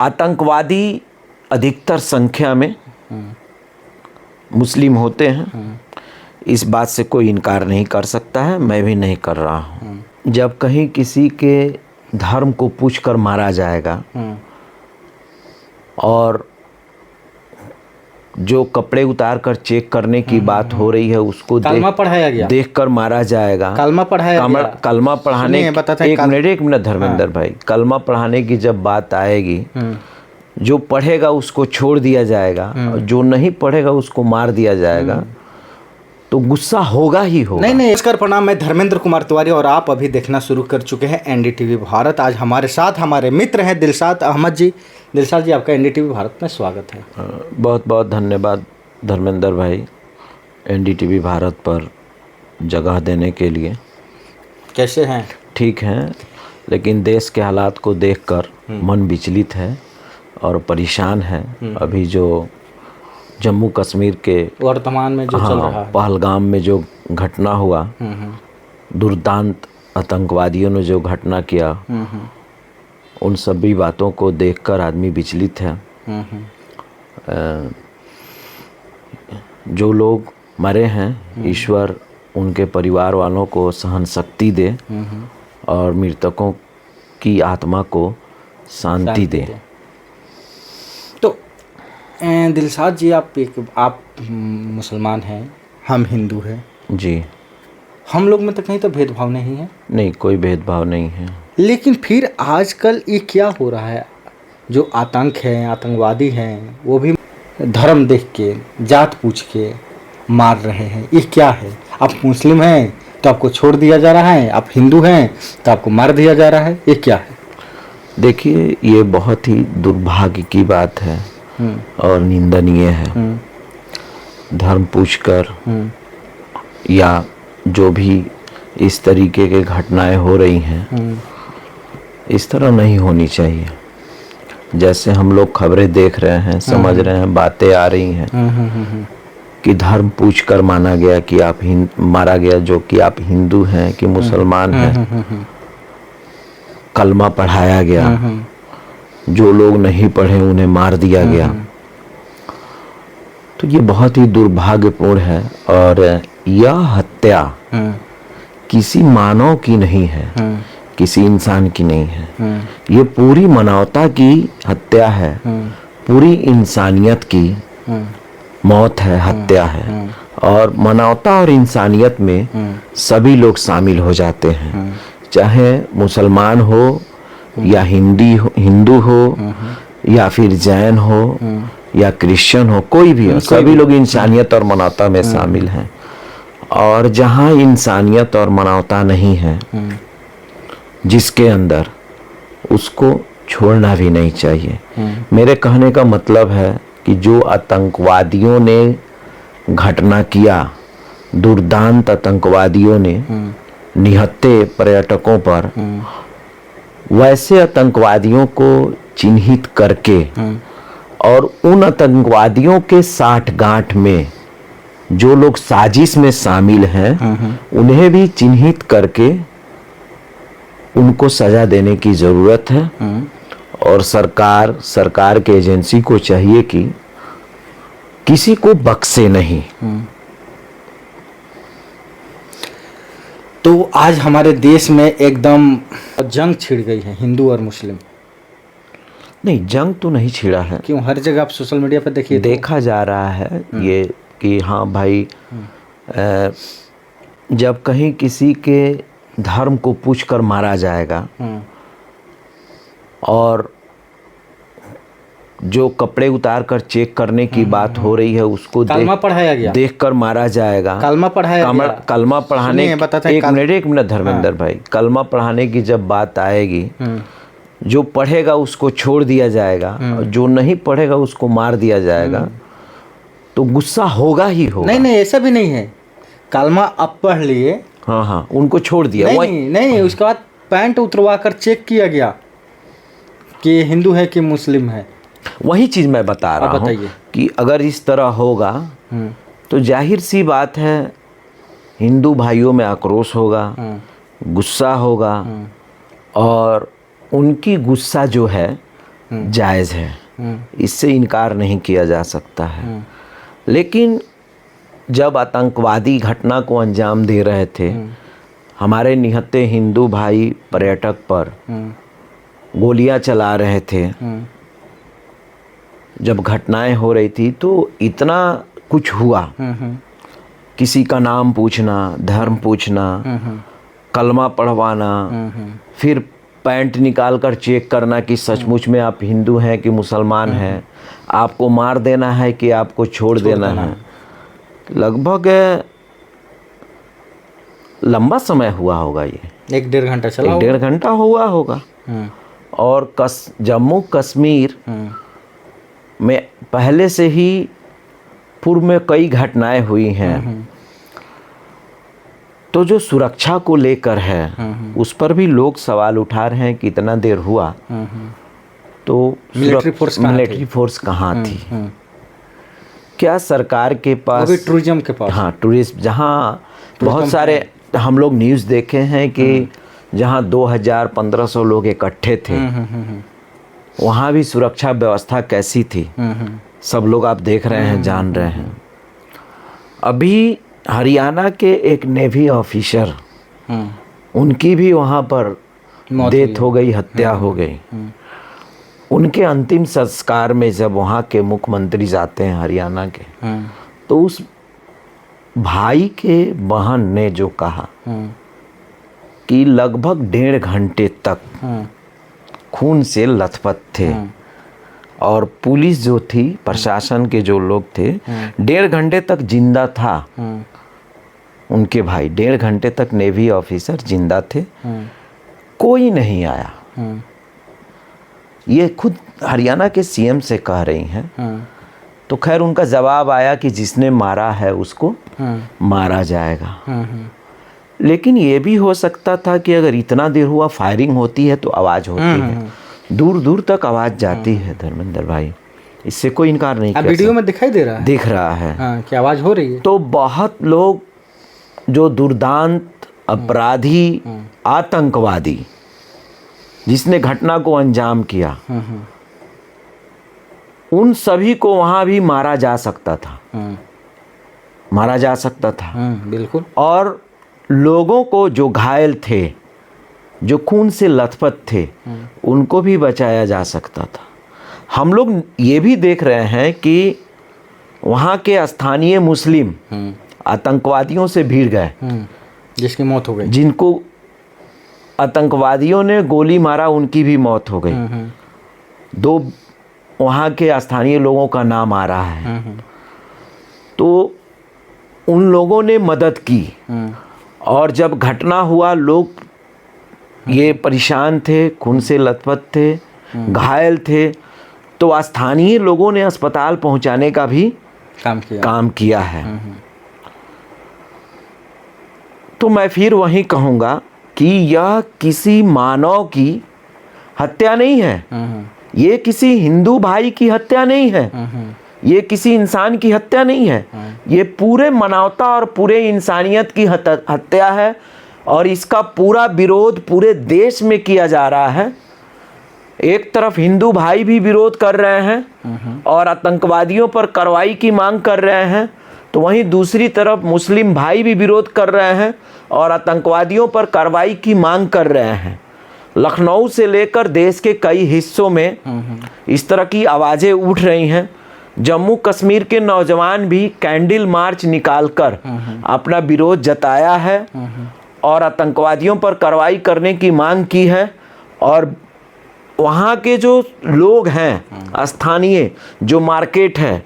आतंकवादी अधिकतर संख्या में मुस्लिम होते हैं। इस बात से कोई इनकार नहीं कर सकता है, मैं भी नहीं कर रहा हूँ। जब कहीं किसी के धर्म को पूछकर मारा जाएगा और जो कपड़े उतार कर चेक करने की बात हो रही है उसको कलमा पढ़ाया गया, देख कर मारा जाएगा। कलमा पढ़ाया गया। कलमा पढ़ाने एक मिनट धर्मेंद्र भाई, कलमा पढ़ाने की जब बात आएगी, जो पढ़ेगा उसको छोड़ दिया जाएगा और जो नहीं पढ़ेगा उसको मार दिया जाएगा, तो गुस्सा होगा ही होगा। नहीं, नमस्कार प्रणाम, मैं धर्मेंद्र कुमार तिवारी और आप अभी देखना शुरू कर चुके हैं एनडीटीवी भारत। आज हमारे साथ हमारे मित्र हैं दिलशाद अहमद जी। दिलशाद जी, आपका एनडीटीवी भारत में स्वागत है। बहुत बहुत धन्यवाद धर्मेंद्र भाई, एनडीटीवी भारत पर जगह देने के लिए। कैसे हैं? ठीक हैं, लेकिन देश के हालात को देखकर मन विचलित है और परेशान है। अभी जो जम्मू कश्मीर के वर्तमान में जो चल रहा है, पहलगाम में जो घटना हुआ, दुर्दांत आतंकवादियों ने जो घटना किया, उन सभी बातों को देखकर आदमी विचलित है। जो लोग मरे हैं, ईश्वर उनके परिवार वालों को सहन शक्ति दे और मृतकों की आत्मा को शांति दे। तो दिलशाद जी, आप मुसलमान हैं, हम हिंदू हैं जी। हम लोग में तो कहीं तो भेदभाव नहीं है। नहीं, कोई भेदभाव नहीं है। लेकिन फिर आजकल ये क्या हो रहा है, जो आतंक है, आतंकवादी हैं, वो भी धर्म देख के, जात पूछ के मार रहे हैं। ये क्या है? आप मुस्लिम हैं तो आपको छोड़ दिया जा रहा है, आप हिंदू हैं तो आपको मार दिया जा रहा है। ये क्या है? देखिए, ये बहुत ही दुर्भाग्य की बात है और निंदनीय है। धर्म पूछकर या जो भी इस तरीके के घटनाएं हो रही हैं, इस तरह नहीं होनी चाहिए। जैसे हम लोग खबरें देख रहे हैं, समझ रहे हैं, बातें आ रही हैं कि धर्म पूछकर माना गया कि आप मारा गया, जो कि आप हिंदू हैं कि मुसलमान हैं। कलमा पढ़ाया गया, जो लोग नहीं पढ़े उन्हें मार दिया गया। तो ये बहुत ही दुर्भाग्यपूर्ण है और यह हत्या किसी मानव की नहीं है, किसी इंसान की नहीं है। ये पूरी मानवता की हत्या है, पूरी इंसानियत की मौत है, हत्या है। और मानवता और इंसानियत में सभी लोग शामिल हो जाते हैं, चाहे मुसलमान हो या हिंदू हो या फिर जैन हो या क्रिश्चियन हो, कोई भी हो, सभी लोग इंसानियत और मानवता में शामिल हैं। और जहाँ इंसानियत और मानवता नहीं है जिसके अंदर, उसको छोड़ना भी नहीं चाहिए। मेरे कहने का मतलब है कि जो आतंकवादियों ने घटना किया, दुर्दांत आतंकवादियों ने निहत्थे पर्यटकों पर, वैसे आतंकवादियों को चिन्हित करके और उन आतंकवादियों के साठगांठ में जो लोग साजिश में शामिल हैं, उन्हें भी चिन्हित करके उनको सजा देने की जरूरत है। और सरकार के एजेंसी को चाहिए कि किसी को बख्शे नहीं। तो आज हमारे देश में एकदम जंग छिड़ गई है, हिंदू और मुस्लिम। नहीं, जंग तो नहीं छिड़ा है। क्यों? हर जगह आप सोशल मीडिया पर देखिए, देखा जा रहा है ये कि हाँ भाई, जब कहीं किसी के धर्म को पूछकर मारा जाएगा और जो कपड़े उतार कर चेक करने की बात हो रही है उसको कलमा पढ़ाया गया, देख कर मारा जाएगा। कलमा पढ़ाया गया। कलमा पढ़ाने एक मिनट धर्मेंद्र भाई, कलमा पढ़ाने की जब बात आएगी, जो पढ़ेगा उसको छोड़ दिया जाएगा और जो नहीं पढ़ेगा उसको मार दिया जाएगा, तो गुस्सा होगा ही होगा। नहीं, ऐसा भी नहीं है। कलमा आप पढ़ लिए, हाँ, उनको छोड़ दिया। नहीं, उसके बाद पैंट उतरवा कर चेक किया गया कि हिंदू है कि मुस्लिम है। वही चीज मैं बता रहा हूँ कि अगर इस तरह होगा तो जाहिर सी बात है, हिंदू भाइयों में आक्रोश होगा, गुस्सा होगा और उनकी गुस्सा जो है जायज़ है, इससे इनकार नहीं किया जा सकता है। लेकिन जब आतंकवादी घटना को अंजाम दे रहे थे, हमारे निहत्थे हिंदू भाई पर्यटक पर गोलियां चला रहे थे, जब घटनाएं हो रही थी तो इतना कुछ हुआ, किसी का नाम पूछना, धर्म पूछना, कलमा पढ़वाना, फिर पैंट निकाल कर चेक करना कि सचमुच में आप हिंदू हैं कि मुसलमान हैं, आपको मार देना है कि आपको छोड़ देना है। लगभग लंबा समय हुआ होगा, ये 1-1.5 घंटा चला, 1-1.5 घंटा हुआ होगा। और जम्मू कश्मीर में पहले से ही पूर्व में कई घटनाएं हुई हैं, तो जो सुरक्षा को लेकर है उस पर भी लोग सवाल उठा रहे हैं कि इतना देर हुआ तो मिलिट्री फोर्स कहाँ थी? क्या सरकार के पास, टूरिज्म के पास, हाँ टूरिस्ट, जहाँ बहुत सारे हम लोग न्यूज़ देखे हैं कि जहाँ 2000-1500 लोग इकट्ठे थे, वहाँ भी सुरक्षा व्यवस्था कैसी थी, सब लोग आप देख रहे हैं, जान रहे हैं। अभी हरियाणा के एक नेवी ऑफिसर, उनकी भी वहाँ पर डेथ हो गई, हत्या हो गई। उनके अंतिम संस्कार में जब वहाँ के मुख्यमंत्री जाते हैं हरियाणा के, तो उस भाई के बहन ने जो कहा कि लगभग 1.5 घंटे तक खून से लथपथ थे, और पुलिस जो थी, प्रशासन के जो लोग थे, 1.5 घंटे तक जिंदा था। उनके भाई 1.5 घंटे तक नेवी ऑफिसर जिंदा थे, कोई नहीं आया। ये खुद हरियाणा के सीएम से कह रही हैं। तो खैर उनका जवाब आया कि जिसने मारा है उसको मारा जाएगा। लेकिन ये भी हो सकता था कि अगर इतना देर हुआ, फायरिंग होती है तो आवाज़ होती है, दूर दूर तक आवाज़ जाती है धर्मेंद्र भाई, इससे कोई इनकार नहीं कर सकता। वीडियो में दिखाई दे रहा है, दिख रहा है कि आवाज़ हो रही है। तो बहुत लोग जो दुर्दांत अपराधी, आतंकवादी जिसने घटना को अंजाम किया, उन सभी को वहां भी मारा जा सकता था, मारा जा सकता था। बिल्कुल। और लोगों को जो घायल थे, जो खून से लथपथ थे, उनको भी बचाया जा सकता था। हम लोग ये भी देख रहे हैं कि वहाँ के स्थानीय मुस्लिम आतंकवादियों से भिड़ गए, जिसकी मौत हो गई, जिनको आतंकवादियों ने गोली मारा, उनकी भी मौत हो गई। 2 वहाँ के स्थानीय लोगों का नाम आ रहा है। तो उन लोगों ने मदद की, और जब घटना हुआ लोग ये परेशान थे, खून से लथपथ थे, घायल थे, तो स्थानीय लोगों ने अस्पताल पहुंचाने का भी काम किया है। तो मैं फिर वही कहूँगा कि यह किसी मानव की हत्या नहीं है, ये किसी हिंदू भाई की हत्या नहीं है, ये किसी इंसान की हत्या नहीं है, ये पूरे मानवता और पूरे इंसानियत की हत्या है। और इसका पूरा विरोध पूरे देश में किया जा रहा है। एक तरफ हिंदू भाई भी विरोध कर रहे हैं और आतंकवादियों पर कार्रवाई की मांग कर रहे हैं, तो वहीं दूसरी तरफ मुस्लिम भाई भी विरोध कर रहे हैं और आतंकवादियों पर कार्रवाई की मांग कर रहे हैं। लखनऊ से लेकर देश के कई हिस्सों में इस तरह की आवाज़ें उठ रही हैं। जम्मू कश्मीर के नौजवान भी कैंडल मार्च निकालकर अपना विरोध जताया है और आतंकवादियों पर कार्रवाई करने की मांग की है। और वहाँ के जो लोग हैं, स्थानीय जो मार्केट है,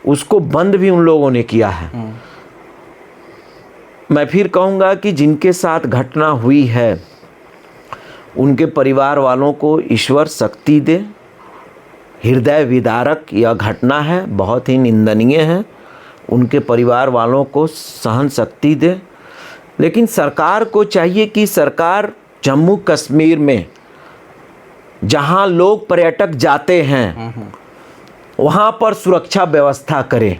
उसको बंद भी उन लोगों ने किया है। मैं फिर कहूँगा कि जिनके साथ घटना हुई है उनके परिवार वालों को ईश्वर शक्ति दे। हृदय विदारक यह घटना है, बहुत ही निंदनीय है। उनके परिवार वालों को सहन शक्ति दे। लेकिन सरकार को चाहिए कि सरकार जम्मू कश्मीर में जहां लोग पर्यटक जाते हैं वहां पर सुरक्षा व्यवस्था करे।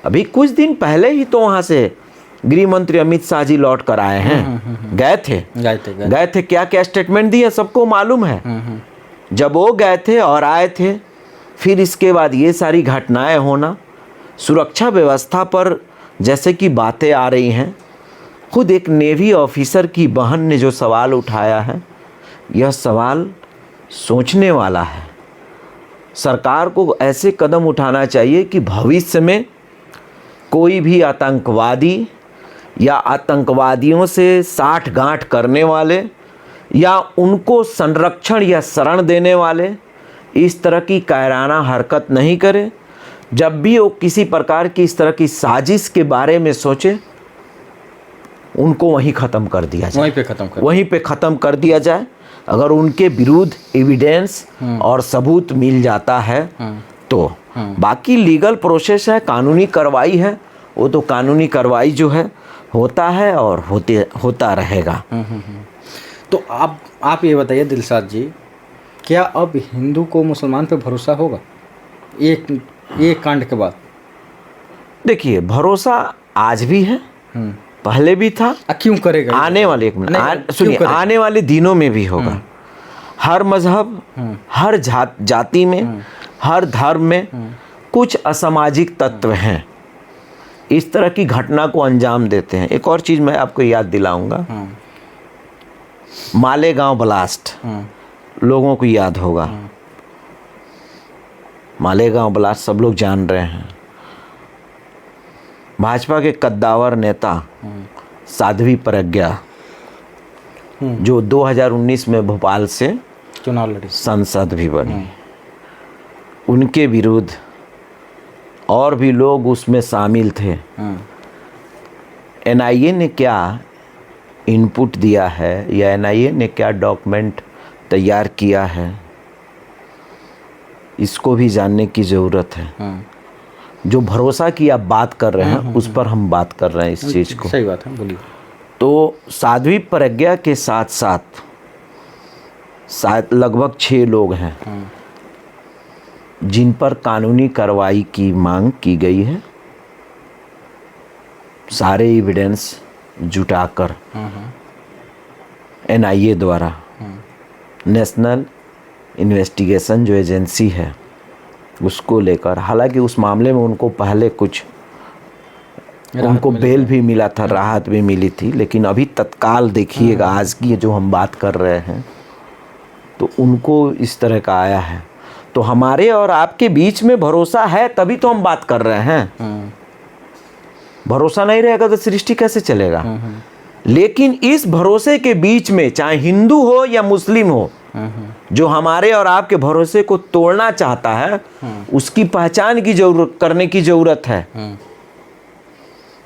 अभी कुछ दिन पहले ही तो वहां से गृह मंत्री अमित शाह जी लौट कर आए हैं। गए थे क्या क्या स्टेटमेंट दिए सबको मालूम है। जब वो गए थे और आए थे, फिर इसके बाद ये सारी घटनाएं होना, सुरक्षा व्यवस्था पर जैसे कि बातें आ रही हैं, खुद एक नेवी ऑफिसर की बहन ने जो सवाल उठाया है, यह सवाल सोचने वाला है। सरकार को ऐसे कदम उठाना चाहिए कि भविष्य में कोई भी आतंकवादी या आतंकवादियों से साठगांठ करने वाले या उनको संरक्षण या शरण देने वाले इस तरह की कायराना हरकत नहीं करे। जब भी वो किसी प्रकार की इस तरह की साजिश के बारे में सोचे, उनको वहीं ख़त्म कर दिया जाए, वहीं पे ख़त्म कर दिया जाए। अगर उनके विरुद्ध एविडेंस और सबूत मिल जाता है तो बाकी लीगल प्रोसेस है, कानूनी कार्रवाई है, वो तो कानूनी कार्रवाई जो है होता है और होता रहेगा। तो आप ये बताइए दिलशाद जी, क्या अब हिंदू को मुसलमान पे भरोसा होगा एक कांड के बाद? देखिए, भरोसा आज भी है, पहले भी था, क्यों करेगा? आने वाले एक मिनट सुनिए, आने वाले दिनों में भी होगा। हर मजहब, हर जाति में, हर धर्म में कुछ असामाजिक तत्व हैं, इस तरह की घटना को अंजाम देते हैं। एक और चीज़ मैं आपको याद दिलाऊंगा, मालेगांव ब्लास्ट, लोगों को याद होगा। मालेगांव ब्लास्ट सब लोग जान रहे हैं। भाजपा के कद्दावर नेता साध्वी प्रज्ञा, जो 2019 में भोपाल से चुनाव लड़ी, सांसद भी बनी, उनके विरुद्ध और भी लोग उसमें शामिल थे। एनआईए ने क्या इनपुट दिया है या एनआईए ने क्या डॉक्यूमेंट तैयार किया है, इसको भी जानने की ज़रूरत है। जो भरोसा की आप बात कर रहे हैं, उस पर हम बात कर रहे हैं इस चीज़ को। सही बात है, बोलिए। तो साध्वी प्रज्ञा के साथ साथ शायद लगभग 6 लोग हैं जिन पर कानूनी कार्रवाई की मांग की गई है, सारे एविडेंस जुटाकर एनआईए द्वारा, नेशनल इन्वेस्टिगेशन जो एजेंसी है उसको लेकर। हालांकि उस मामले में उनको पहले कुछ उनको बेल भी मिला था, राहत भी मिली थी, लेकिन अभी तत्काल देखिएगा आज की जो हम बात कर रहे हैं तो उनको इस तरह का आया है। तो हमारे और आपके बीच में भरोसा है तभी तो हम बात कर रहे हैं। भरोसा नहीं रहेगा तो सृष्टि कैसे चलेगा? लेकिन इस भरोसे के बीच में चाहे हिंदू हो या मुस्लिम हो, जो हमारे और आपके भरोसे को तोड़ना चाहता है, उसकी पहचान की जरूरत करने की जरूरत है।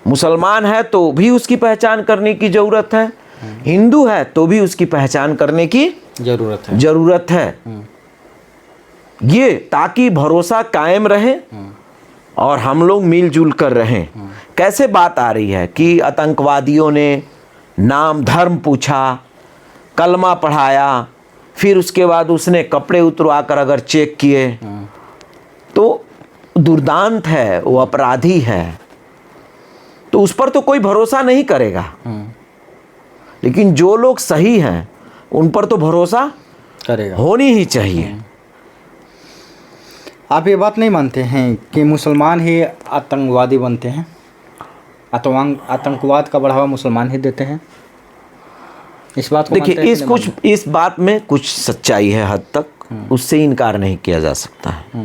मुसलमान है तो भी उसकी पहचान करने की जरूरत है, हिंदू है तो भी उसकी पहचान करने की जरूरत है। ये ताकि भरोसा कायम रहे और हम लोग मिलजुल कर रहें। कैसे बात आ रही है कि आतंकवादियों ने नाम धर्म पूछा, कलमा पढ़ाया, फिर उसके बाद उसने कपड़े उतरवा कर अगर चेक किए तो दुर्दांत है, वो अपराधी है, तो उस पर तो कोई भरोसा नहीं करेगा। लेकिन जो लोग सही हैं उन पर तो भरोसा करेगा, होनी ही चाहिए। आप ये बात नहीं मानते हैं कि मुसलमान ही आतंकवादी बनते हैं? आतंकवाद का बढ़ावा मुसलमान ही देते हैं? इस बात को देखिए, इस बात में कुछ सच्चाई है हद तक, उससे इनकार नहीं किया जा सकता है।